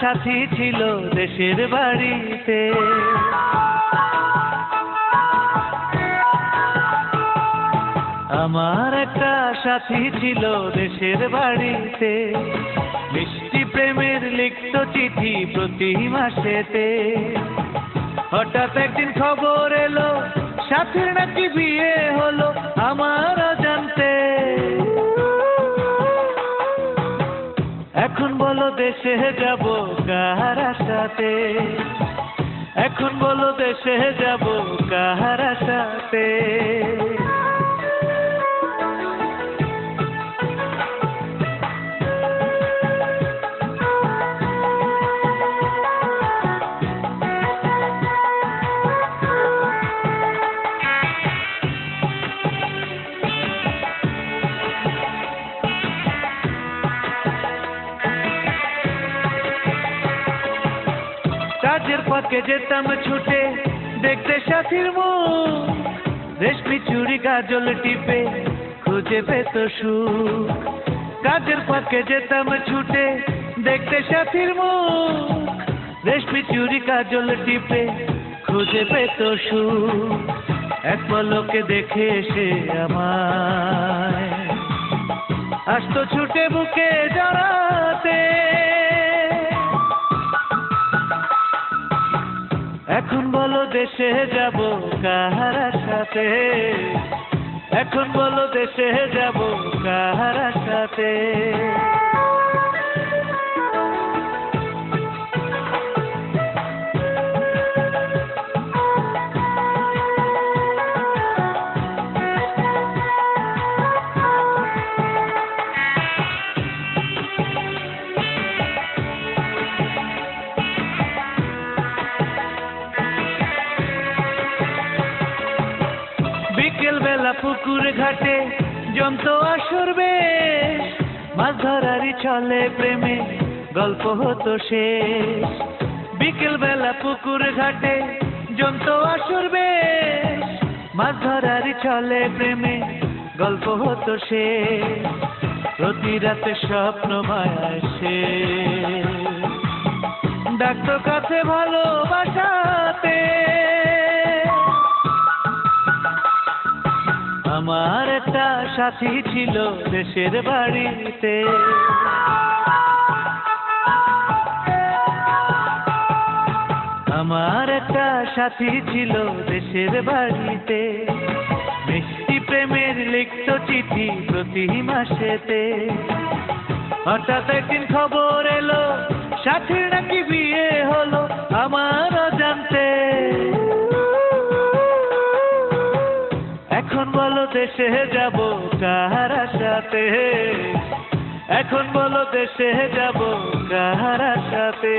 সাথী ছিল দেশের বাড়িতে। আমার একটা সাথী ছিল দেশের বাড়িতে, মিষ্টি প্রেমের লিখত চিঠি প্রতি মাসেতে। হঠাৎ একদিন খবর এলো সাথীর নাকি বিয়ে হলো আমার জানতে। এখন বলো দেশে যাব কার সাথে, এখন বলো দেশে যাব কার সাথে। কাজের ফাঁকে যেতাম ছুটে দেখতে সাথীর মুখ, রেশমি চুড়ি কাজল টিপে খুঁজে পেত সুখ। কাজের ফাঁকে যেতাম ছুটে দেখতে সাথীর মুখ, রেশমি চুড়ি কাজল টিপে খুঁজে পেত সুখ। এক পলকে দেখে এসে আমায় আসতো ছুটে বুকে জড়াতে। এখন বলো দেশে যাব কার সাথে, এখন বলো দেশে যাব কার সাথে। বিকেল বেলা পুকুর ঘাটে জমতো আসর বেশ, মাছ ধরারই ছলে প্রেমে গল্প হতো শেষ। বিকেল বেলা পুকুর ঘাটে জমতো আসর বেশ, মাছ ধরারই ছলে প্রেমে গল্প হতো শেষ। প্রতি রাতে স্বপ্ন মায়ায় সে ডাকতো কাছে ভালোবাসাতে। আমার একটা সাথী ছিল দেশের বাড়িতে, আমার একটা সাথী ছিল দেশের বাড়িতে, মিষ্টি প্রেমের লিখত চিঠি প্রতি মাসেতে। হঠাৎ একদিন খবর এলো সাথীর নাকি বিয়ে হলো আমার জানতে। এখন বলো দেশে যাব কার সাথে, এখন বলো দেশে যাব কার সাথে।